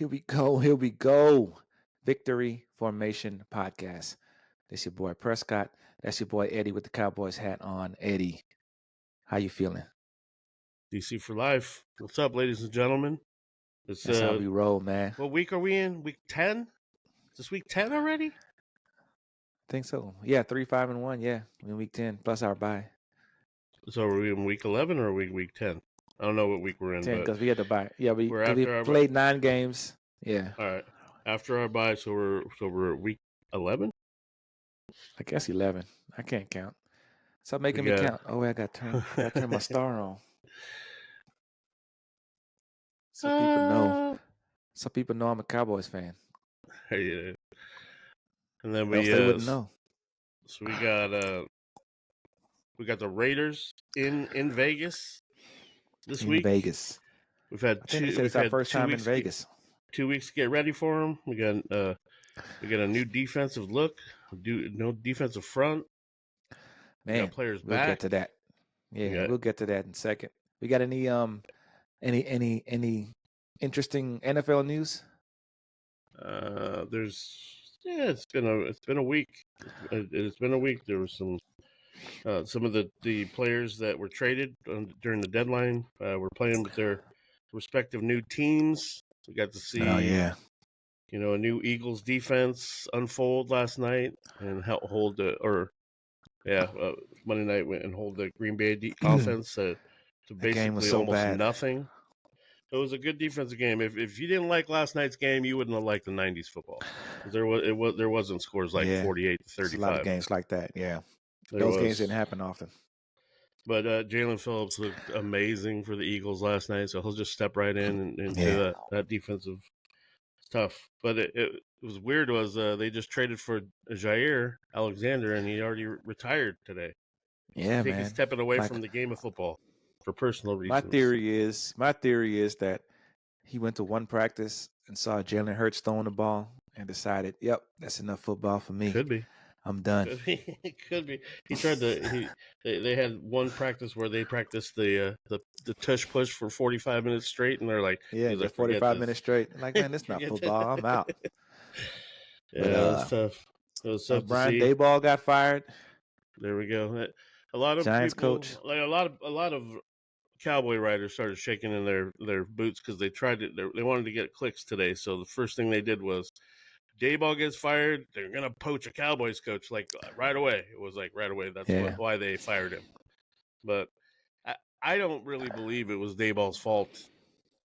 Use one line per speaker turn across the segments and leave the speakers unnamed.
Here we go. Here we go. Victory Formation Podcast. This your boy Prescott. That's your boy Eddie with the Cowboys hat on. Eddie, how you feeling?
DC for life. What's up, ladies and gentlemen? It's
That's how we roll, man.
what week are we in? Week 10? Is this week 10 already?
I think so. Yeah, 3, 5, and 1. Yeah, in week 10 plus our bye.
So are we in week 11 or are we week 10? I don't know what week we're in,
10
but
because we had to bye. Yeah, we
we're after our
played 9 games. Yeah,
all right. After our bye, so we're at week 11.
I guess 11. I can't count. Stop making me count. Oh, I got to turn my star on. So people know. Some people know I'm a Cowboys fan.
Yeah. And then
Else they wouldn't know.
So we got the Raiders in Vegas this week.
Vegas.
We've had
I think they said it's our first time in Vegas.
2 weeks to get ready for them. We got a new defensive look, no defensive front.
Man,
we got players
we'll
back.
Get to that. Yeah, we'll get to that in a second. We got any interesting NFL news?
It's been a week. It's been a week. There was some of the players that were traded during the deadline were playing with their respective new teams. We got to see, a new Eagles defense unfold last night and hold Monday night went and hold the Green Bay offense to basically almost nothing. It was a good defensive game. If you didn't like last night's game, you wouldn't have liked the '90s football. There wasn't scores like 48-35.
A lot of games like that. Yeah, those games didn't happen often.
But Jalen Phillips looked amazing for the Eagles last night, so he'll just step right in and do that defensive stuff. But it was weird. They just traded for Jair Alexander, and he already retired today.
Yeah, man.
He's stepping away from the game of football for personal reasons.
My theory is that he went to one practice and saw Jalen Hurts throwing the ball and decided, "Yep, that's enough football for me.
Could be.
I'm done."
Could be. He tried to. They had one practice where they practiced the tush push for 45 minutes straight, and they're like,
"Yeah, 45 minutes straight." I'm like, man, it's not football. I'm out.
Yeah, it was tough. It was tough.
Brian Daboll got fired.
There we go. A lot of
Giants
people,
coach.
like a lot of Cowboy writers started shaking in their boots because they wanted to get clicks today. So the first thing they did was, Daboll gets fired, they're going to poach a Cowboys coach right away. It was like right away. That's why they fired him. But I don't really believe it was Daboll's fault.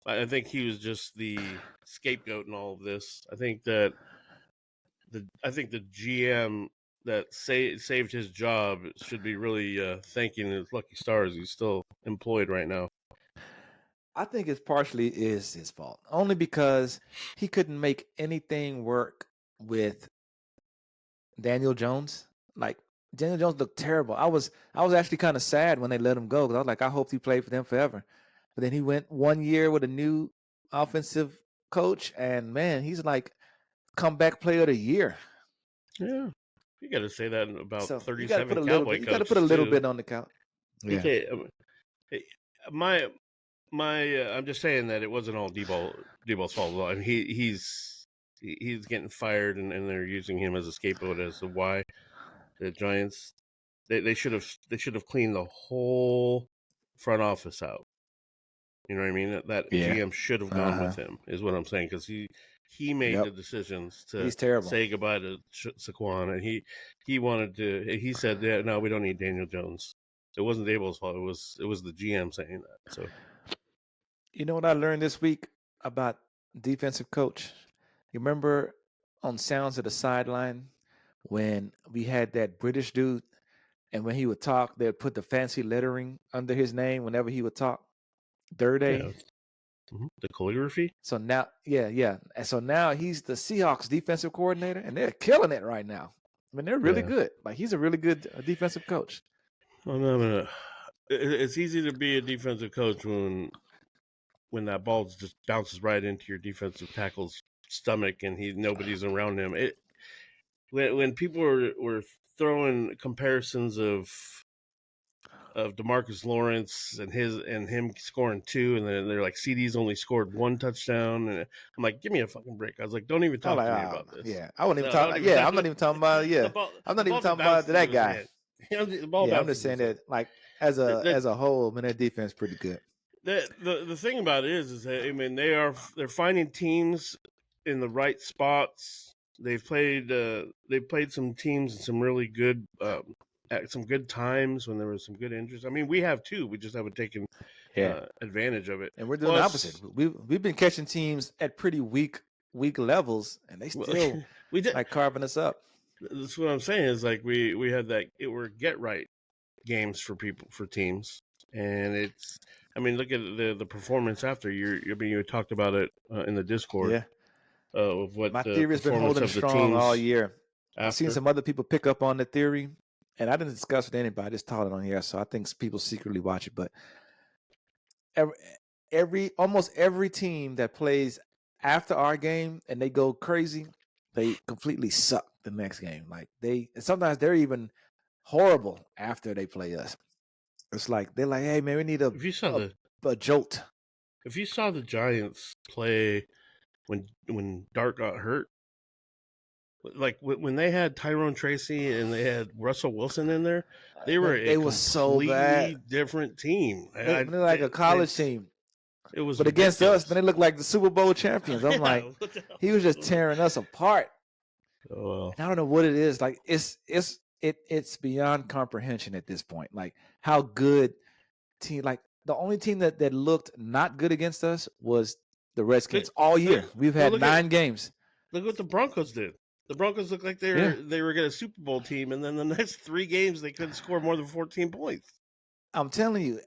I think he was just the scapegoat in all of this. I think that the GM that saved his job should be really thanking his lucky stars. He's still employed right now.
I think it partially is his fault, only because he couldn't make anything work with Daniel Jones. Like, Daniel Jones looked terrible. I was actually kind of sad when they let him go because I was like, I hope he played for them forever. But then he went 1 year with a new offensive coach, and man, he's like comeback player of the year.
Yeah, you got to say that about 37 Cowboy coaches.
You got to put a little bit on the count.
Yeah. I'm just saying that it wasn't all Daboll's fault. I mean, he's getting fired, and they're using him as a scapegoat as to why the Giants they should have cleaned the whole front office out. You know what I mean? That GM should have gone with him, is what I'm saying, because he made the decisions to say goodbye to Saquon, and he wanted to. He said, "Yeah, no, we don't need Daniel Jones." It wasn't Daboll's fault. It was the GM saying that. So,
you know what I learned this week about defensive coach? You remember on Sounds of the Sideline when we had that British dude, and when he would talk, they'd put the fancy lettering under his name whenever he would talk. Dirty.
The calligraphy.
So now, and so now he's the Seahawks defensive coordinator, and they're killing it right now. I mean, they're really good. Like, he's a really good defensive coach.
It's easy to be a defensive coach when that ball just bounces right into your defensive tackle's stomach and nobody's around him. When people were throwing comparisons of DeMarcus Lawrence and him scoring 2, and then they're like CD's only scored 1 touchdown, and I'm like, give me a fucking break. I was like, don't even
I'm
talk
like,
to me about this.
yeah, I wouldn't even
No,
talk.
don't even.
Yeah, I'm not even talking about.
the
Yeah,
ball,
I'm
the
not even
ball just
talking about
bounced into
that
his
guy.
hand. The ball
Yeah, I'm
bounced
just
into his
saying
hand.
that like as a whole, man, their defense pretty good.
The thing about it is that I mean they're finding teams in the right spots. They've played some teams in some really good at some good times when there was some good injuries. I mean, we have too. We just haven't taken
Yeah,
advantage of it.
and we're doing the opposite.
Plus,
We've been catching teams at pretty weak levels, and they still
we did.
like carving us up.
That's what I'm saying. Is like we had that it were get right games for teams, and it's. I mean, look at the performance after. You talked about it in the Discord
Yeah,
of what
my
the
theory has been
performance
holding
of the
strong all
teams
year. I've seen
after.
some other people pick up on the theory, and I didn't discuss with anybody. I just taught it on here, so I think people secretly watch it. But almost every team that plays after our game and they go crazy, they completely suck the next game. Like sometimes they're even horrible after they play us. It's like they're like, hey man, we need
If you saw
a jolt.
if you saw the Giants play when Dart got hurt, like when they had Tyrone Tracy and they had Russell Wilson in there, they were a
They was so bad.
completely different team.
They're like a college team.
It was
But against us,
ridiculous.
then they look like the Super Bowl champions. I'm like, he was just tearing us apart.
Oh, well.
And I don't know what it is. Like it's beyond comprehension at this point. Like how good team. Like the only team that looked not good against us was the Redskins all year. We've had 9 games.
Look what the Broncos did. The Broncos looked like they were getting a Super Bowl team, and then the next 3 games they couldn't score more than 14 points.
I'm telling you,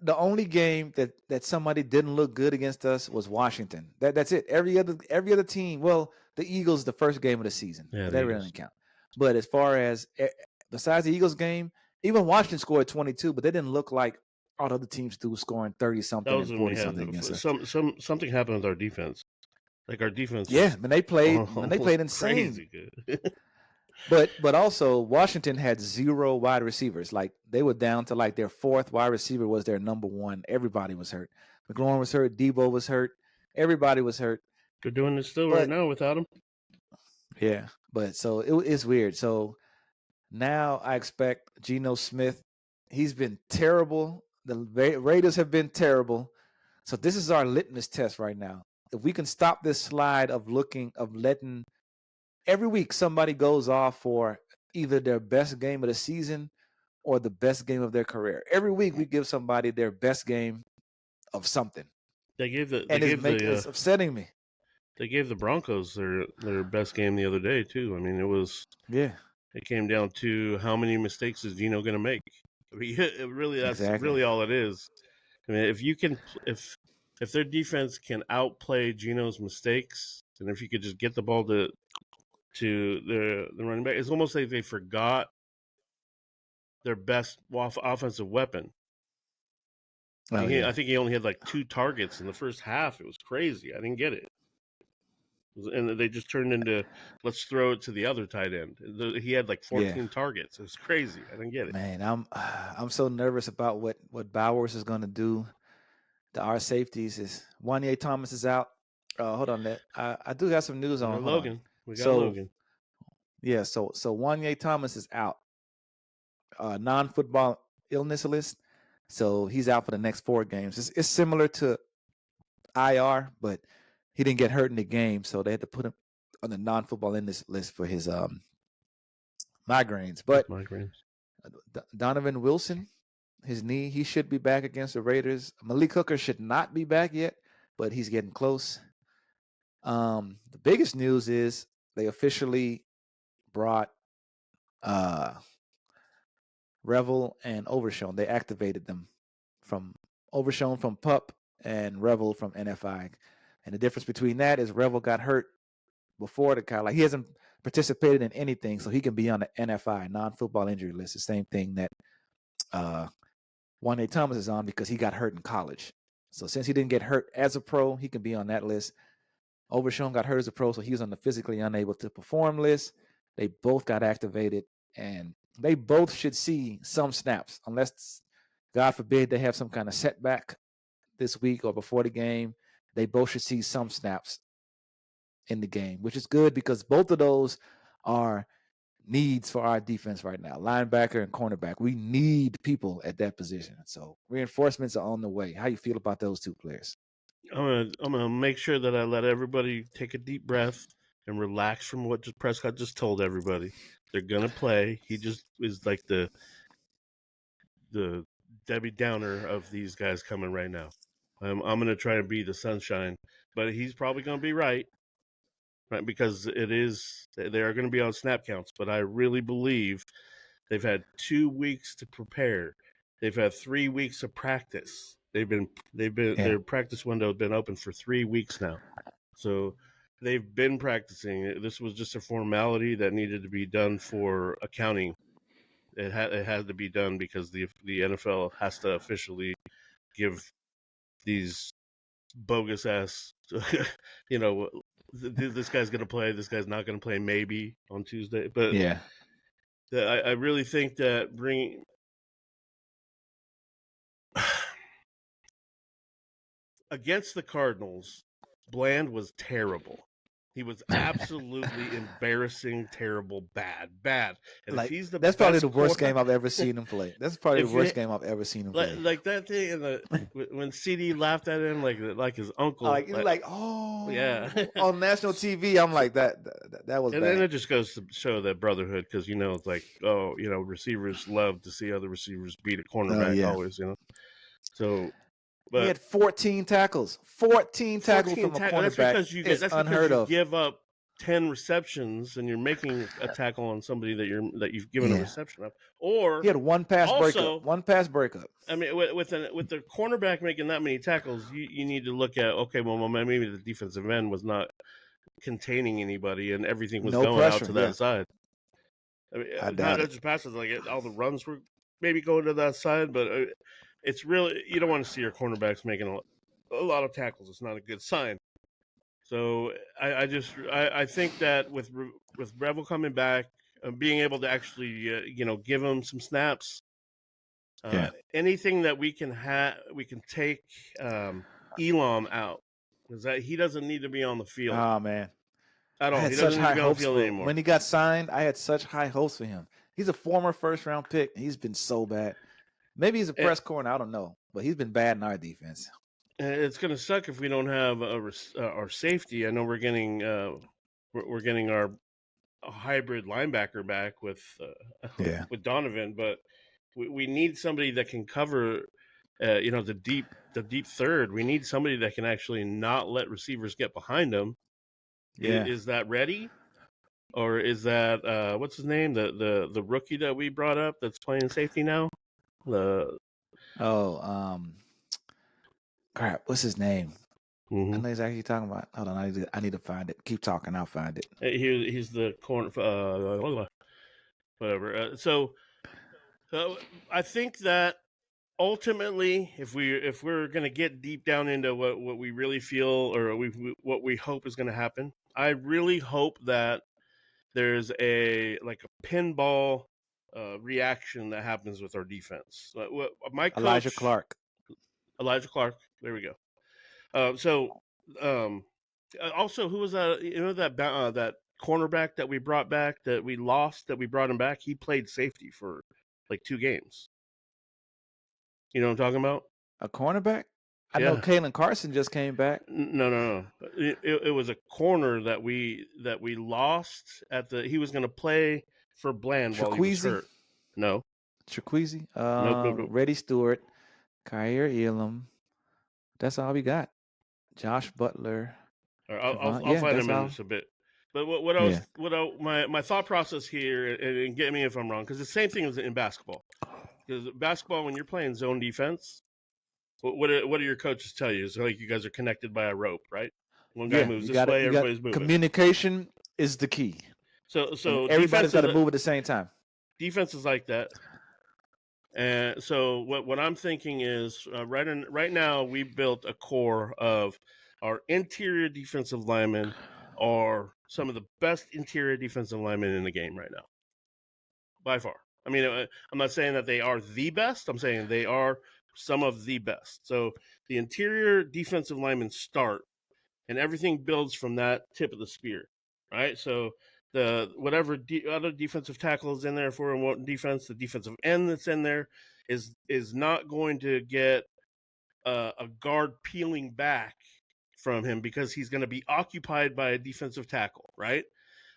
the only game that somebody didn't look good against us was Washington. That's it. Every other team. Well, the Eagles, the first game of the season, but that really doesn't count. But as far as besides the Eagles game, even Washington scored 22, but they didn't look like all the other teams do, scoring 30 something and 40 something against us.
Something happened with our defense. Like our defense.
Yeah, when they played insane.
Crazy good.
But also Washington had 0 wide receivers. Like they were down to like their 4th wide receiver was their number 1. Everybody was hurt. McLaurin was hurt. Debo was hurt. Everybody was hurt.
They're doing this still right now without him.
Yeah, but so it's weird. So now I expect Geno Smith. He's been terrible. The Raiders have been terrible. So this is our litmus test right now. If we can stop this slide of letting every week somebody goes off for either their best game of the season or the best game of their career. Every week we give somebody their best game of something. It's upsetting me.
They gave the Broncos their best game the other day too. I mean, it came down to how many mistakes is Geno going to make. I mean, that's really all it is. I mean, if their defense can outplay Geno's mistakes, and if you could just get the ball to the running back, it's almost like they forgot their best offensive weapon. I think he only had like 2 targets in the first half. It was crazy. I didn't get it. And they just turned into, let's throw it to the other tight end. He had like 14 targets. It was crazy. I didn't get it.
Man, I'm so nervous about what Bowers is going to do to our safeties. Is Wanye Thomas is out. Hold on, I do have some news on
Logan. We got Logan.
Yeah, so Wanye Thomas is out. Non-football illness list. So he's out for the next 4 games. It's similar to IR, but he didn't get hurt in the game, so they had to put him on the non-football illness list for his migraines. But Donovan Wilson, his knee, he should be back against the Raiders. Malik Hooker should not be back yet, but he's getting close. The biggest news is they officially brought Revell and Overshown. They activated them from Overshown from PUP and Revell from NFI. And the difference between that is Revell got hurt before the college. Like he hasn't participated in anything, so he can be on the NFI, non-football injury list. The same thing that Wanye Thomas is on because he got hurt in college. So since he didn't get hurt as a pro, he can be on that list. Overshown got hurt as a pro, so he was on the physically unable to perform list. They both got activated, and they both should see some snaps, unless God forbid they have some kind of setback this week or before the game, they both should see some snaps in the game, which is good because both of those are needs for our defense right now. Linebacker and cornerback. We need people at that position. So reinforcements are on the way. How you feel about those two players?
I'm gonna make sure that I let everybody take a deep breath and relax from what Prescott just told everybody. They're gonna play. He just is like the Debbie Downer of these guys coming right now. I'm gonna try and be the sunshine, but he's probably gonna be right because they are gonna be on snap counts. But I really believe they've had 2 weeks to prepare. They've had 3 weeks of practice. Their practice window has been open for 3 weeks now. So they've been practicing. This was just a formality that needed to be done for accounting. It had to be done because the NFL has to officially give these bogus ass, this guy's going to play, this guy's not going to play maybe on Tuesday. But
yeah,
I really think that bringing against the Cardinals, Bland was terrible. He was absolutely embarrassing, terrible, bad. And
like
if he's
that's probably the worst game I've ever seen him play. That's probably the worst game I've ever seen him play.
Like that thing when CD laughed at him like his uncle.
Oh
yeah,
on national TV. I'm like that was
and
bad.
then it just goes to show that brotherhood because it's like receivers love to see other receivers beat a cornerback always. So. But
he had 14 tackles. 14 tackles from a cornerback.
That's because
unheard of.
Give up 10 receptions and you're making a tackle on somebody that you've given a reception of. Or
he had one pass breakup.
I mean, with the cornerback making that many tackles, you need to look at well maybe the defensive end was not containing anybody and everything was going pressure, out to that side. I mean, not just passes all the runs were maybe going to that side, but. It's really you don't want to see your cornerbacks making a lot of tackles. It's not a good sign. So I think that with Revell coming back, being able to actually give him some snaps, anything that we can take Elam out because that he doesn't need to be on the field.
Oh man,
at all. He doesn't need to be on the field anymore.
When he got signed, I had such high hopes for him. He's a former first-round pick. He's been so bad. Maybe he's a press corner. I don't know, but he's been bad in our defense.
It's going to suck if we don't have our safety. I know we're getting our hybrid linebacker back with Donovan, but we need somebody that can cover, the deep third. We need somebody that can actually not let receivers get behind them. Yeah, is that ready? Or is that what's his name? The rookie that we brought up that's playing safety now.
Crap, what's his name?
Mm-hmm.
I know exactly what you're talking about. Hold on, I need to find it. Keep talking, I'll find it.
He's the corner, whatever. So I think that ultimately, if we're gonna get deep down into what we really feel or what we hope is gonna happen, I really hope that there's a pinball reaction that happens with our defense. My coach,
Elijah Clark.
There we go. Also, who was that? That cornerback that we brought back that we lost that we brought him back. He played safety for 2 games. You know what I'm talking about?
A cornerback? I know Kalen Carson just came back.
No. It was a corner that we lost he was going to play for Bland while he was hurt. No.
Chiqueezy?
Nope.
Reddy Stewart, Kyer Elam. That's all we got. Josh Butler.
I'll find him in just a bit. But my thought process here, and get me if I'm wrong, because the same thing is in basketball. Because basketball, when you're playing zone defense, what do your coaches tell you? It's like you guys are connected by a rope, right? One guy moves this way, everybody's moving.
Communication is the key.
So
everybody's got to move at the same time.
Defense is like that. And so what I'm thinking is right now we built a core of our interior defensive linemen are some of the best interior defensive linemen in the game right now, by far. I mean, I'm not saying that they are the best. I'm saying they are some of the best. So the interior defensive linemen start, and everything builds from that tip of the spear, right? So the whatever other defensive tackle is in there for one defense, the defensive end that's in there is not going to get a guard peeling back from him because he's going to be occupied by a defensive tackle, right?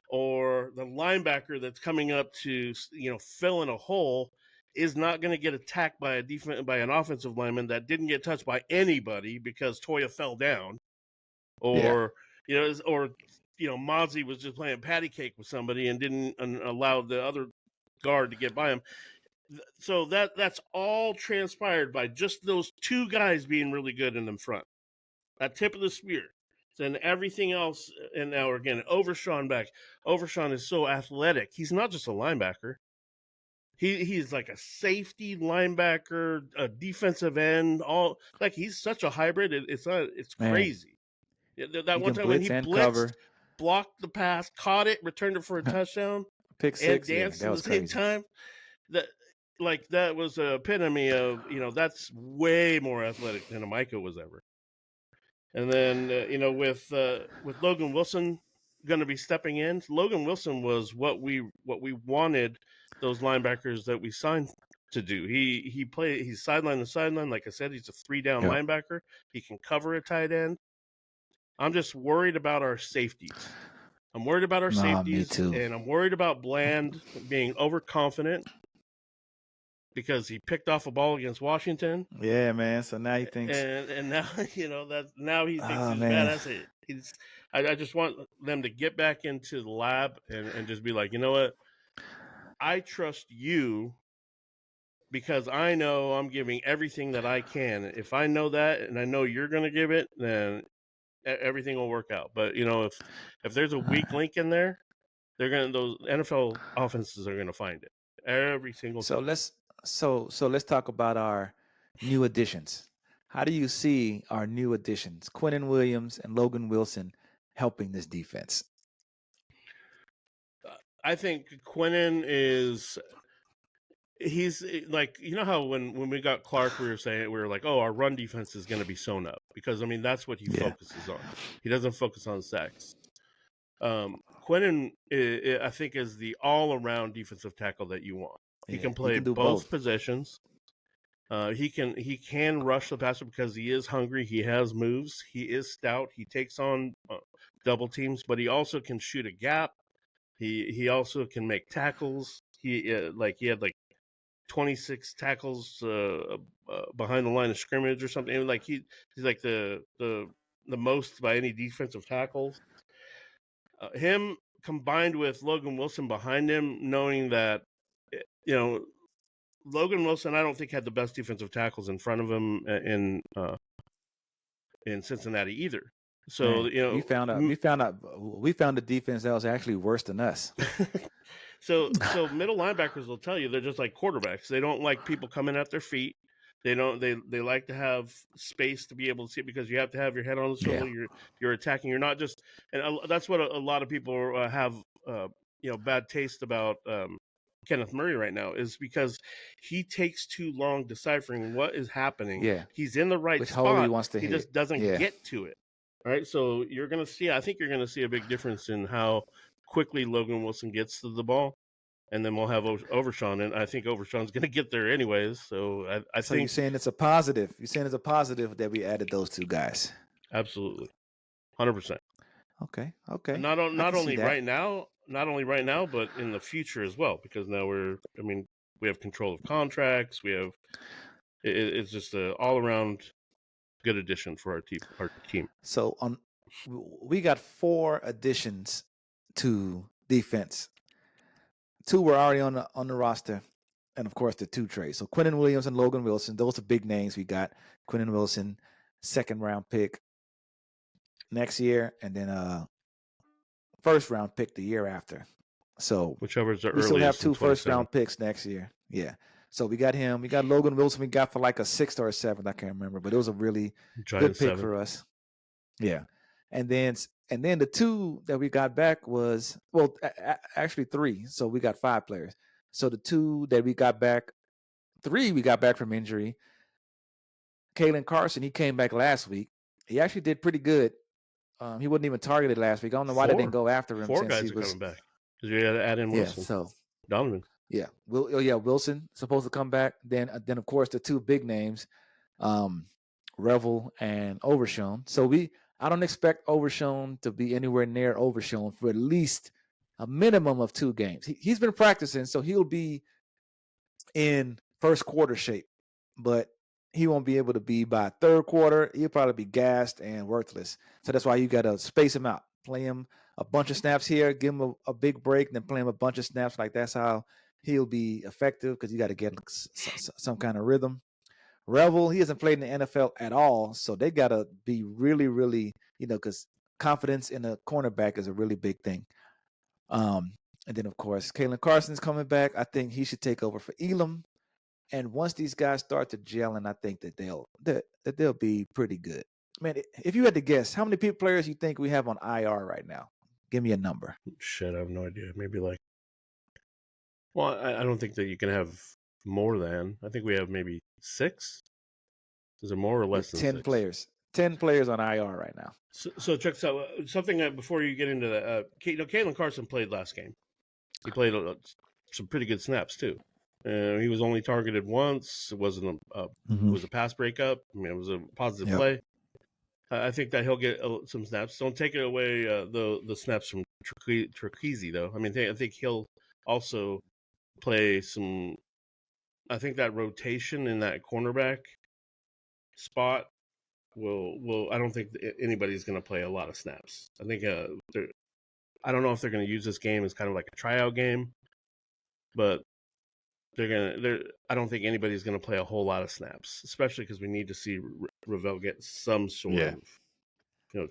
Or the linebacker that's coming up to fill in a hole is not going to get attacked by an offensive lineman that didn't get touched by anybody because Toya fell down,
Yeah.
or Mozzie was just playing patty cake with somebody and didn't allow the other guard to get by him. So that's all transpired by just those two guys being really good in the front. That tip of the spear. Then everything else, and now again, Overshown back. Overshown is so athletic. He's not just a linebacker. He's like a safety linebacker, a defensive end. All like he's such a hybrid. It's crazy. That one time when he blitzed, blocked the pass, caught it, returned it for a touchdown,
pick six,
and danced
at
the same time. That was an epitome of that's way more athletic than a Micah was ever. And then with Logan Wilson going to be stepping in, Logan Wilson was what we wanted those linebackers that we signed to do. He's sideline to sideline. Like I said, he's a 3-down linebacker. He can cover a tight end. I'm just worried about our safeties. I'm worried about our safeties,
me too.
And I'm worried about Bland being overconfident because he picked off a ball against Washington.
Yeah, man. So now he thinks,
and now now he thinks he's bad. That's it. I just want them to get back into the lab and just be like, you know what? I trust you because I know I'm giving everything that I can. If I know that and I know you're going to give it, then everything will work out. But if there's a weak link in there, those NFL offenses are gonna find it every single time.
So let's talk about our new additions. How do you see our new additions, Quinnen Williams and Logan Wilson, helping this defense?
I think Quinnen he's like, how when we got Clark, we were like, oh, our run defense is going to be sewn up because that's what he focuses on. He doesn't focus on sacks. Quinnen, I think, is the all-around defensive tackle that you want. He can play both positions. He can rush the passer because he is hungry. He has moves. He is stout. He takes on double teams, but he also can shoot a gap. He also can make tackles. He had 26 tackles behind the line of scrimmage or something. Like he's like the most by any defensive tackles. Him combined with Logan Wilson behind him, knowing that Logan Wilson, I don't think had the best defensive tackles in front of him in Cincinnati either. So
we found a defense that was actually worse than us.
So middle linebackers will tell you they're just like quarterbacks. They don't like people coming at their feet. They like to have space to be able to see it because you have to have your head on the swivel. Yeah. You're attacking. You're not just, and that's what a lot of people have bad taste about Kenneth Murray right now is because he takes too long deciphering what is happening. Yeah, he's in the right spot. He just doesn't get to it. All right, so I think you're gonna see a big difference in how quickly Logan Wilson gets to the ball. And then we'll have Overshown, and I think Overshown's going to get there anyways. So I think
you're saying it's a positive. You're saying it's a positive that we added those two guys.
Absolutely, 100%.
Okay.
Not only right now, but in the future as well, because now we have control of contracts. We have it's just an all around good addition for our team.
So we got 4 additions to defense. 2 were already on the roster, and of course the 2 trades. So Quinnen Williams and Logan Wilson, those are big names. We got Quinnen Wilson, 2nd round pick next year, and then 1st round pick the year after. So
whichever is the
earliest. We still have 2 1st round picks next year. Yeah. So we got him. We got Logan Wilson. We got for like a 6th or a 7th. I can't remember, but it was a really good pick for us. Yeah. And then the 2 that we got back was actually 3. So we got 5 players. So the 2 that we got back, 3 we got back from injury. Kalen Carson, he came back last week. He actually did pretty good. He wasn't even targeted last week. I don't know why they didn't go after him
4
since he
guys are
was
coming back because you had to add in Wilson.
So
Donovan.
Wilson supposed to come back. Then of course the 2 big names, Revell and Overshown. So I don't expect Overshown to be anywhere near Overshown for at least a minimum of 2 games. He's been practicing, so he'll be in first quarter shape, but he won't be able to be by third quarter. He'll probably be gassed and worthless. So that's why you got to space him out. Play him a bunch of snaps here, give him a big break, and then play him a bunch of snaps. Like that's how he'll be effective because you got to get some kind of rhythm. Revell, he hasn't played in the NFL at all, so they got to be really, really, because confidence in a cornerback is a really big thing. And then, of course, Kalen Carson's coming back. I think he should take over for Elam. And once these guys start to gel, and I think that they'll be pretty good. Man, if you had to guess, how many players you think we have on IR right now? Give me a number.
Shit, I have no idea. Maybe well, I don't think that you can have more than. I think we have maybe 6. Is it more or less than
10
6?
players. 10 players on IR right now.
So check this out. Something that before you get into that, Kalen Carson played last game. He played some pretty good snaps too. He was only targeted once. It wasn't it was a pass breakup. I mean, it was a positive play. I think that he'll get some snaps. Don't take it away the snaps from Trequezy though. I mean, I think he'll also play some. I think that rotation in that cornerback spot will. I don't think anybody's going to play a lot of snaps. I think I don't know if they're going to use this game as kind of like a tryout game, but I don't think anybody's going to play a whole lot of snaps, especially because we need to see Revell get some sort of.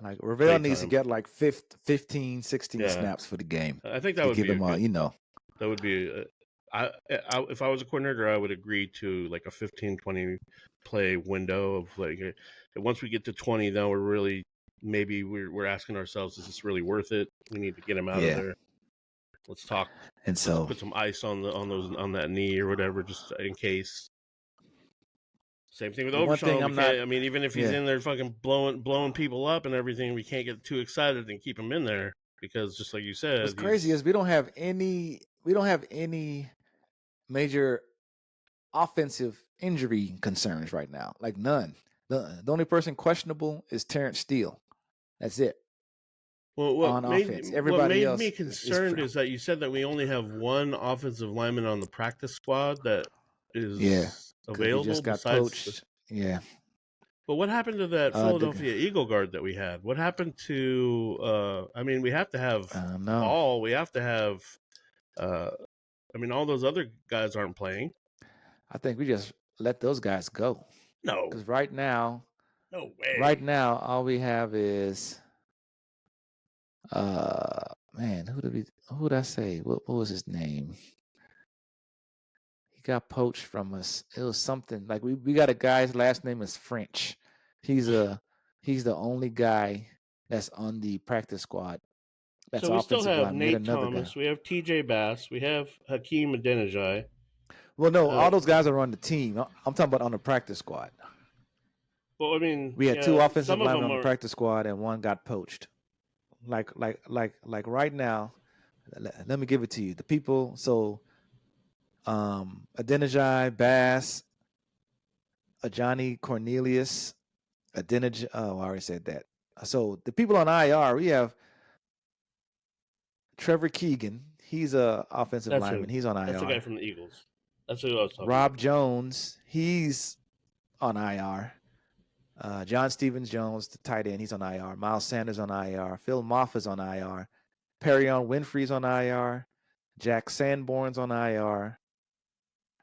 Like Revell needs to get like 15, 16 snaps for the game.
I think that would
give
be
him
that would be if I was a coordinator, I would agree to like a 15-20 play window of like once we get to 20, then we're really maybe we're asking ourselves, is this really worth it? We need to get him out of there. Let's talk.
And so
put some ice on that knee or whatever, just in case. Same thing with Overshown. I mean, even if he's in there fucking blowing people up and everything, we can't get too excited and keep him in there because, just like you said,
what's crazy is we don't have any major offensive injury concerns right now. Like none. The only person questionable is Terrence Steele. That's it.
Well, what made me concerned is that you said that we only have one offensive lineman on the practice squad that is available.
He just got poached.
But what happened to that Philadelphia Eagle guard that we had? What happened to? I mean, we have to have Ball. We have to have. I mean, all those other guys aren't playing.
I think we just let those guys go.
No,
because right now,
no way.
Right now, all we have is. Man, who did I say? What was his name? He got poached from us. It was something like we got a guy's last name is French. He's the only guy that's on the practice squad.
That's so we still have Nate Thomas. We have TJ Bass. We have Hakeem Adeniji.
Well, no, all those guys are on the team. I'm talking about on the practice squad.
Well, I mean,
we had 2 offensive linemen on the practice squad, and one got poached. Like right now, let me give it to you. The people, so Adeniji, Bass, Johnny Cornelius, Adeniji. Oh, I already said that. So the people on IR, we have Trevor Keegan. He's a offensive lineman. He's on IR.
That's the guy from the Eagles. That's who I was talking
Rob
about.
Jones, he's on IR. John Stevens Jones, the tight end, he's on IR. Miles Sanders on IR. Phil Mafa's on IR. Perrion Winfrey's on IR. Jack Sanborn's on IR.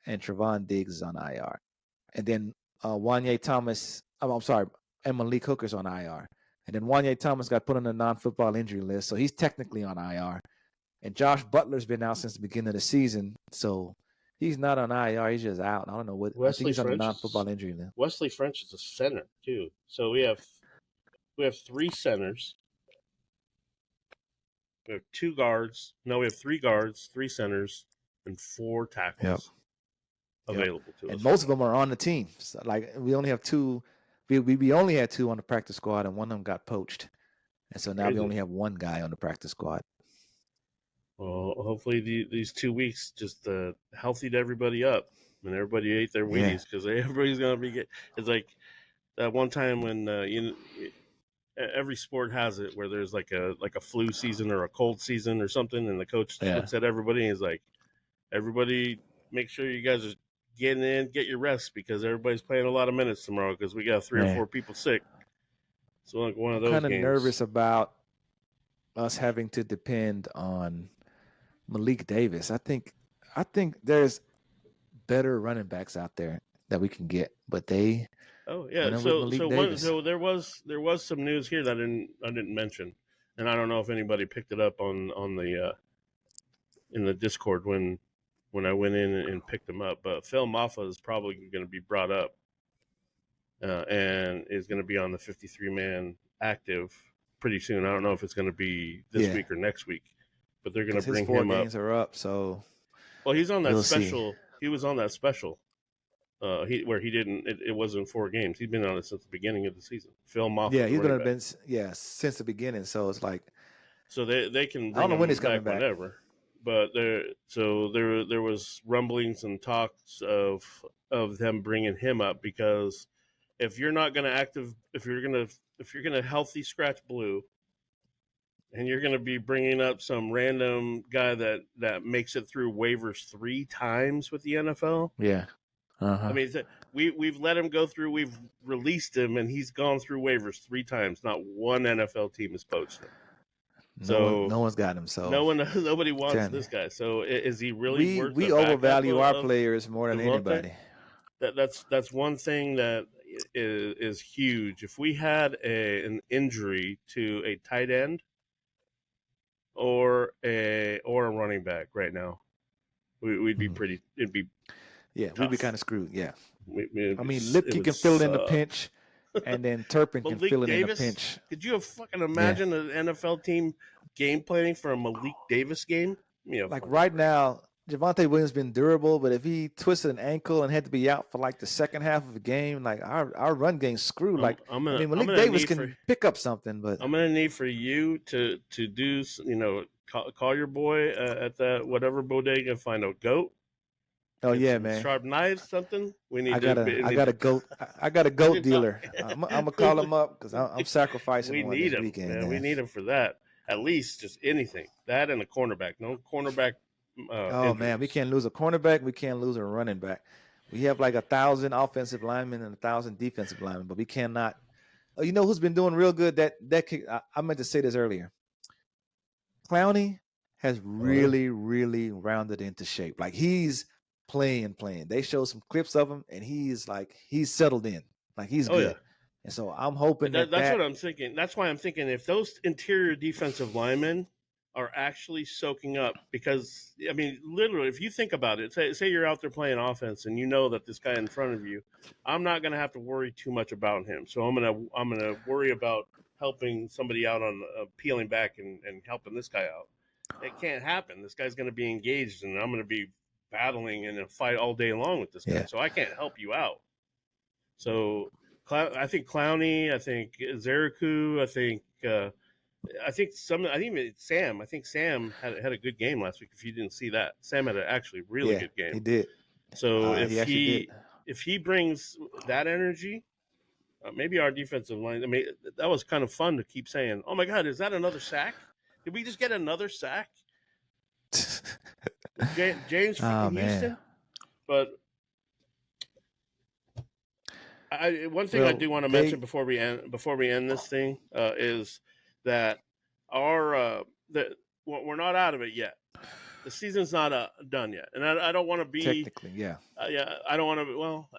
And Trevon Diggs is on IR. And then Wanye Thomas, and Malik Hooker's on IR. And then Wanye Thomas got put on the non-football injury list, so he's technically on IR. And Josh Butler's been out since the beginning of the season, so he's not on IR. He's just out. I don't know what. I think he's on the non-football injury list.
Wesley French is a center too. So we have 3 centers. We have 2 guards. No, we have 3 guards, 3 centers, and 4
Yep.
tackles available to
And
us.
most of them are on the team. So, like we only have 2. We only had 2 on the practice squad, and one of them got poached. And so now we
Crazy.
only have 1 guy on the practice squad.
Well, hopefully these 2 weeks just healthied everybody up, and everybody ate their Wheaties, because everybody's gonna be it's like that one time when every sport has it, where there's like a flu season or a cold season or something, and the coach looks at everybody and is like, everybody, make sure you guys are getting in, get your rest, because everybody's playing a lot of minutes tomorrow, because we got 3 or 4 people sick. So like one of those
kind of
games.
Nervous about us having to depend on Malik Davis. I think there's better running backs out there that we can get, but they
So there was some news here that I didn't mention, and I don't know if anybody picked it up on the in the Discord when I went in and picked them up. But Phil Mafa is probably going to be brought up, and is going to be on the 53-man active pretty soon. I don't know if it's going to be this week or next week, but they're going to bring him up.
4 games are up, so
he's on that special. See. He was on that special. Where he didn't. It wasn't 4 games. He's been on it since the beginning of the season. Phil Mafa.
Yeah, he's gonna been since the beginning. So it's like,
so they can. Bring
I don't know when he's coming back.
Whenever, but there was rumblings and talks of them bringing him up, because if you're not going to if you're going to healthy scratch Blue, and you're going to be bringing up some random guy that makes it through waivers 3 times with the NFL.
Yeah. Uh-huh.
I mean, we've let him go through. We've released him, and he's gone through waivers 3 times. Not one NFL team has poached him.
No one's got him. So
nobody wants this guy. So is he really worth?
We overvalue our players more than anybody.
That's one thing that is huge. If we had an injury to a tight end or a running back right now, we'd be pretty. It'd be tough.
We'd be kind of screwed. Yeah, I mean, Lipke can
fill
fill in the pinch, and then Turpin can fill it in the pinch.
Could you fucking imagine an NFL team game planning for a Malik Davis game?
Like right now, Javonte Williams been durable, but if he twisted an ankle and had to be out for like the second half of the game, like our run game's screwed. Malik Davis can pick up something, but
I'm gonna need for you to do, call your boy at that whatever bodega and find a goat.
Oh yeah, man!
Sharp knives, something. We need.
I got a goat. I got a goat dealer. I'm gonna call him up because I'm sacrificing one this weekend.
Man. We need him for that. At least just anything. That and a cornerback. No cornerback.
Man, we can't lose a cornerback. We can't lose a running back. We have like 1,000 offensive linemen and 1,000 defensive linemen, but we cannot. Oh, you know who's been doing real good? I meant to say this earlier. Clowney has really rounded into shape. Like he's playing. They show some clips of him, and he's settled in. Like he's good. Yeah. And so I'm hoping that's
what I'm thinking. That's why I'm thinking if those interior defensive linemen are actually soaking up, because I mean, literally, if you think about it, say you're out there playing offense and you know that this guy in front of you, I'm not going to have to worry too much about him. So I'm gonna worry about helping somebody out on peeling back and helping this guy out. It can't happen. This guy's going to be engaged, and I'm going to be battling in a fight all day long with this guy. So I can't help you out. So I think Clowney, I think Zeriku, I think Sam. I think Sam had a good game last week. If you didn't see that, Sam had an actually really good game.
He did.
So if he brings that energy, maybe our defensive line. I mean, that was kind of fun to keep saying, "Oh my God, is that another sack? Did we just get another sack?" James from Houston. But one thing I do want to mention before we end this thing is that we're not out of it yet. The season's not done yet, and I don't want to be
technically,
I don't want to. Well,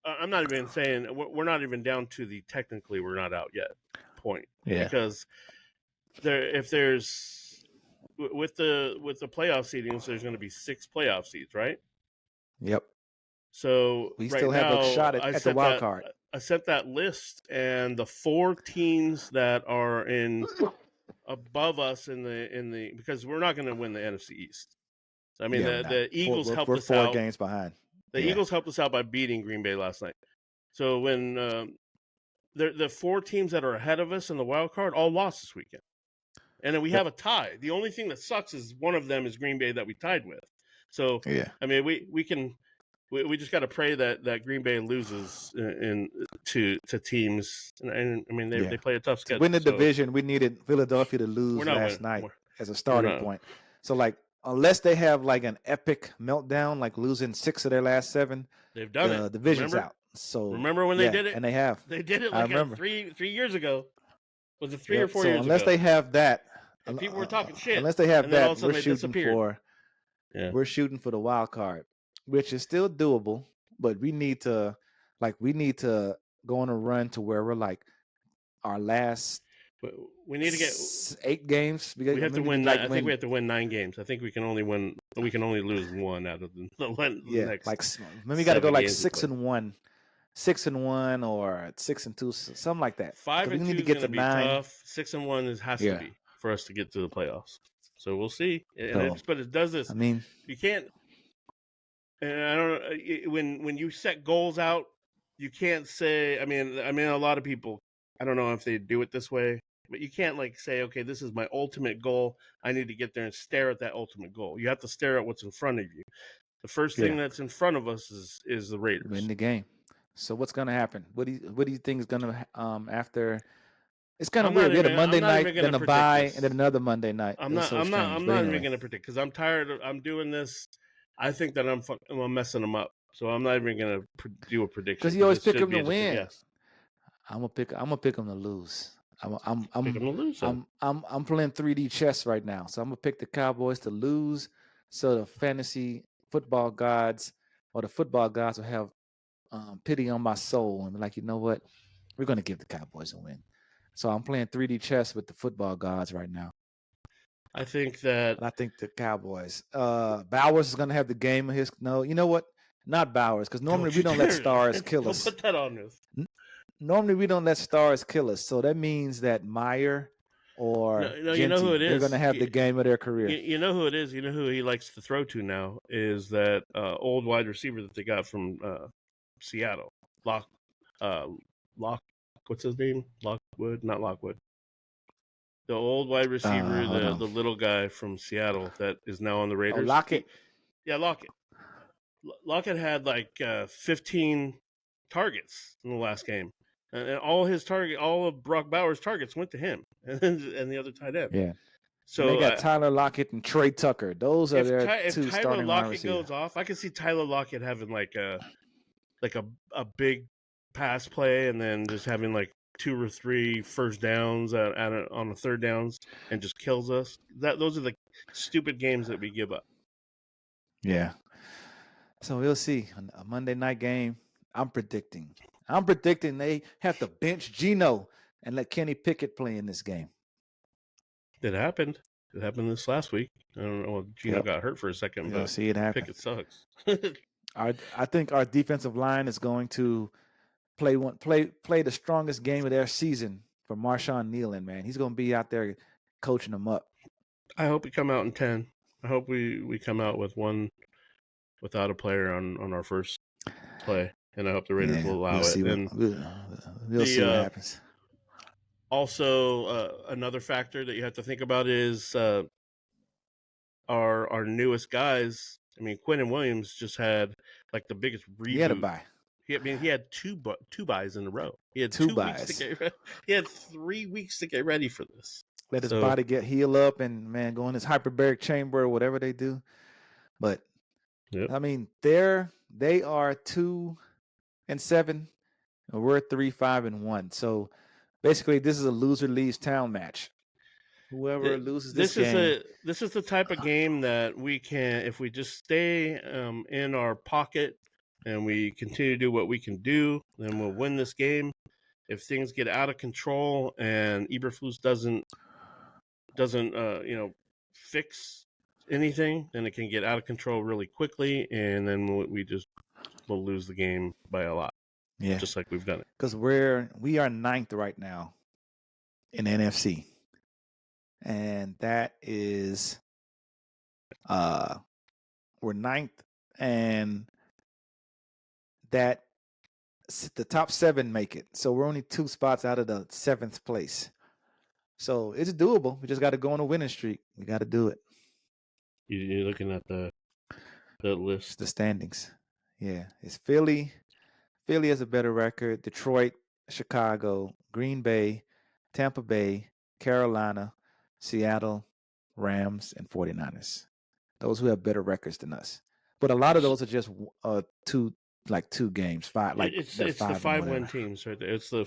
I'm not even saying we're not even down to the technically we're not out yet point.
Yeah,
because if there's with the playoff seedings, there's going to be 6 playoff seeds, right?
Yep.
So
we still have a shot at the wild card.
I sent that list, and the 4 teams that are in above us in the because we're not going to win the NFC East. I mean, the Eagles helped
we're
us
4
out.
games behind.
The
Yeah.
Eagles helped us out by beating Green Bay last night. So when the 4 teams that are ahead of us in the wild card all lost this weekend, and then we have a tie. The only thing that sucks is one of them is Green Bay that we tied with. So
Yeah.
I mean, we just got to pray that Green Bay loses to teams, and I mean they play a tough schedule.
To win the division, we needed Philadelphia to lose last night as a starting point. So like, unless they have like an epic meltdown, like losing 6 of their last 7,
they've done it.
Division's out. So
remember when they did it?
And they have.
They did it like 3 years ago. Was it 3 or 4 years ago?
Unless they have that,
and people were talking shit.
Unless they have that, we're shooting
Yeah.
We're shooting for the wild card, which is still doable, but we need to go on a run to where we're like our last.
We need to get
8 games.
We have to win. I think we have to win 9 games. I think we can only win. We can only lose 1 out of the next.
Like maybe we got to go like 6-1, 6-1, or 6-2, something like that.
5 and 2
need to get to 9.
Tough. 6-1 has to be for us to get to the playoffs. So we'll see. But it does this.
I mean,
you can't. And I don't. When you set goals out, you can't say. I mean, a lot of people. I don't know if they do it this way, but you can't like say, okay, this is my ultimate goal. I need to get there and stare at that ultimate goal. You have to stare at what's in front of you. The first thing that's in front of us is the Raiders.
Win the game. So what's going to happen? What do you think is going to after? It's kind of weird. We had a Monday night, then a bye, and then another Monday night.
I'm not even going to predict because I'm tired. I'm doing this. I think that I'm messing them up. So I'm not even going to do a prediction.
Because you always pick them to win. I'm gonna pick them to lose. I'm playing 3D chess right now, so I'm gonna pick the Cowboys to lose, so the fantasy football gods or the football gods will have pity on my soul and be like, you know what, we're gonna give the Cowboys a win. So I'm playing 3D chess with the football gods right now.
I think the
Cowboys. Bowers is gonna have the game of his. No, you know what? Not Bowers, because normally we don't let stars kill us.
Don't put that on us.
Normally we don't let stars kill us, so that means that Meyer or Genty,
you know who it is.
They're going to have the game of their career.
You know who it is. You know who he likes to throw to now is that old wide receiver that they got from Seattle. What's his name? Lockwood, not Lockwood. The old wide receiver, the little guy from Seattle that is now on the Raiders.
Lockett.
Lockett. Lockett had like 15 targets in the last game. And all of Brock Bowers' targets went to him and the other tight end.
Yeah.
So
they got Tyler Lockett and Trey Tucker. Those are their 2 starting wide receivers.
If Tyler Lockett goes off, I can see Tyler Lockett having like a big pass play and then just having like 2 or 3 first downs on the third downs and just kills us. Those are the stupid games that we give up.
Yeah. So we'll see. A Monday night game. I'm predicting they have to bench Geno and let Kenny Pickett play in this game.
It happened. It happened this last week. I don't know. Geno got hurt for a second, but
see it happen.
Pickett sucks.
I think our defensive line is going to play the strongest game of their season for Marshawn Nealon, man. He's going to be out there coaching them up.
I hope we come out in 10. I hope we come out with one without a player on our first play. And I hope the Raiders will allow it.
We'll see what happens.
Also, another factor that you have to think about is our newest guys. I mean, Quinnen Williams just had like the biggest reboot.
He had a bye.
He had two buys in a row. He had
2 buys.
He had 3 weeks to get ready for this.
Let his body heal up and go in his hyperbaric chamber or whatever they do. But I mean, they are 2-7, and we're 3-5-1. So basically, this is a loser leaves town match. Whoever loses this game.
This is the type of game that we can, if we just stay in our pocket and we continue to do what we can do, then we'll win this game. If things get out of control and Eberflus doesn't fix anything, then it can get out of control really quickly, and then we'll lose the game by a lot.
Yeah,
just like we've done it.
Because we are 9th right now in NFC, and that is we're 9th, and that the top 7 make it. So we're only 2 spots out of the 7th place. So it's doable. We just got to go on a winning streak. We got to do it.
You're looking at the list,
the standings. Yeah, it's Philly. Philly has a better record. Detroit, Chicago, Green Bay, Tampa Bay, Carolina, Seattle, Rams, and 49ers. Those who have better records than us. But a lot of those are just 2 games, 5 like
it's
they're
the 5-win teams right there. It's the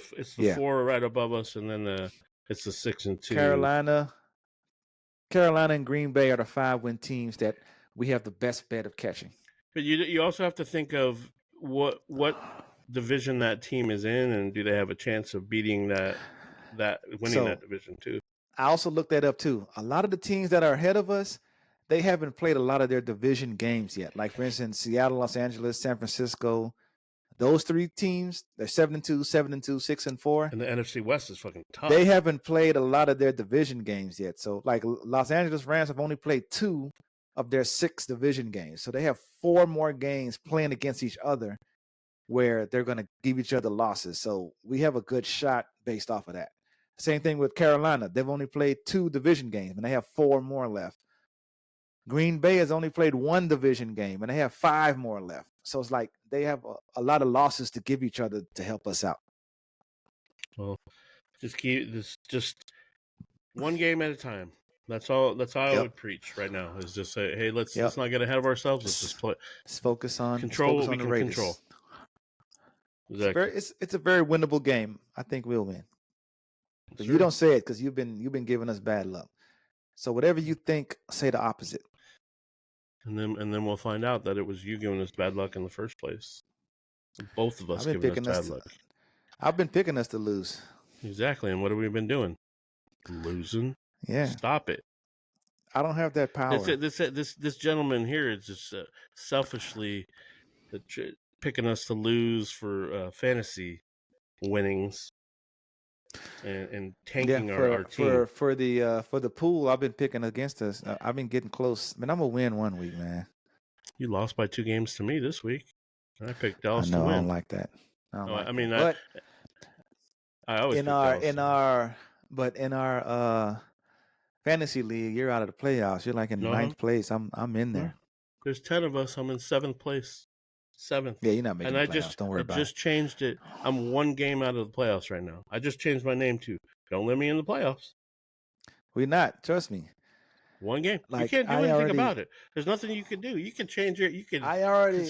4 right above us, and then it's the 6 and 2.
Carolina and Green Bay are the 5-win teams that we have the best bet of catching.
But you also have to think of what division that team is in, and do they have a chance of beating that winning that division too?
I also looked that up too. A lot of the teams that are ahead of us, they haven't played a lot of their division games yet. Like for instance, Seattle, Los Angeles, San Francisco. Those 3 teams, they're 7-2, 7-2, 6-4.
And the NFC West is fucking tough.
They haven't played a lot of their division games yet. So like Los Angeles Rams have only played 2 of their 6 division games. So they have 4 more games playing against each other where they're going to give each other losses. So we have a good shot based off of that. Same thing with Carolina. They've only played 2 division games, and they have 4 more left. Green Bay has only played 1 division game, and they have 5 more left. So it's like they have a lot of losses to give each other to help us out.
Well, just keep this just one game at a time. That's all. That's all I would preach right now. Is just say, hey, let's not get ahead of ourselves. Let's just play.
Let's focus on
control what we can control.
Exactly. It's a very winnable game. I think we'll win. But you don't say it because you've been giving us bad luck. So whatever you think, say the opposite.
And then we'll find out that it was you giving us bad luck in the first place. Both of us giving us bad luck.
I've been picking us to lose.
Exactly. And what have we been doing? Losing.
Yeah.
Stop it.
I don't have that power.
This gentleman here is just selfishly picking us to lose for fantasy winnings and tanking our team.
For the pool, I've been picking against us. I've been getting close. I mean, I'm gonna win one week, man.
You lost by 2 games to me this week. I picked Dallas to win.
I don't like that.
I always
in our fantasy league, you're out of the playoffs. You're like in 9th place. I'm in there.
There's 10 of us. I'm in 7th place. 7th.
Yeah, you're not making the playoffs. Don't worry about it.
I just changed it. I'm 1 game out of the playoffs right now. I just changed my name to Don't Let Me in the Playoffs.
We're not. Trust me.
1 game. You can't do anything about it. There's nothing you can do. You can change it. You can.
I already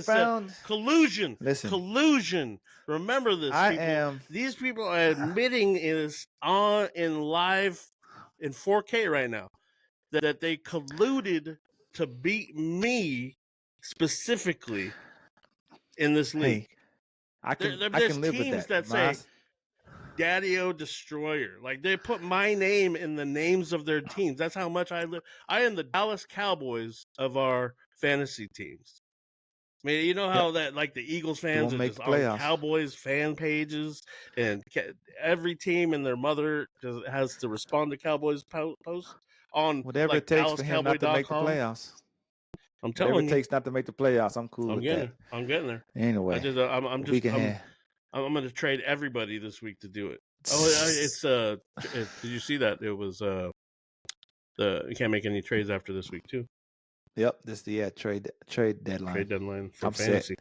found
collusion.
Listen,
collusion. Remember this. These people are admitting is in live in 4K right now that they colluded to beat me specifically in this league.
Hey, I can live with
that say Daddy-O Destroyer. Like they put my name in the names of their teams. That's how much I live. I am the Dallas Cowboys of our fantasy teams. I mean, you know how that like the Eagles fans are just on Cowboys fan pages, and every team and their mother just has to respond to Cowboys posts on
whatever it takes for him not to make the playoffs.
I'm telling you,
whatever it takes not to make the playoffs. I'm cool with that.
I'm getting there.
Anyway,
I'm going to trade everybody this week to do it. Oh, did you see that? It was you can't make any trades after this week too.
Yep, this the trade deadline.
Trade deadline for fantasy.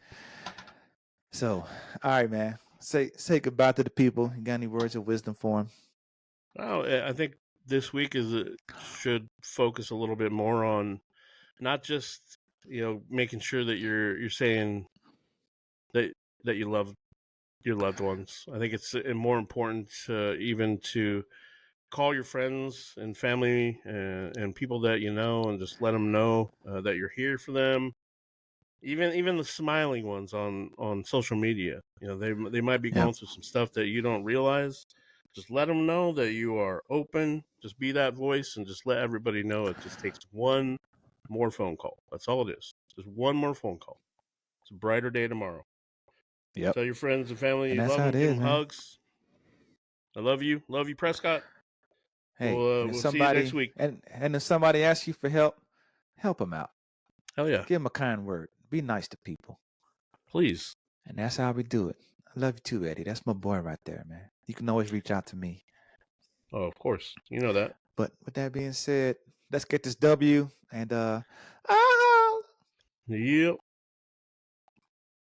So, all right, man. Say goodbye to the people. You got any words of wisdom for them?
Oh, I think this week should focus a little bit more on not just making sure that you're saying that you love your loved ones. I think it's more important to call your friends and family and people that you know, and just let them know that you're here for them. Even the smiling ones on social media, they might be going through some stuff that you don't realize. Just let them know that you are open. Just be that voice, and just let everybody know it just takes one more phone call. That's all it is. Just one more phone call. It's a brighter day tomorrow.
Yep.
Tell your friends and family you love them. Give them hugs. I love you. Love you, Prescott.
Hey,
we'll see you next week.
And if somebody asks you for help them out.
Hell yeah.
Give them a kind word. Be nice to people.
Please.
And that's how we do it. I love you too, Eddie. That's my boy right there, man. You can always reach out to me.
Oh, of course. You know that.
But with that being said, let's get this W and
Yep.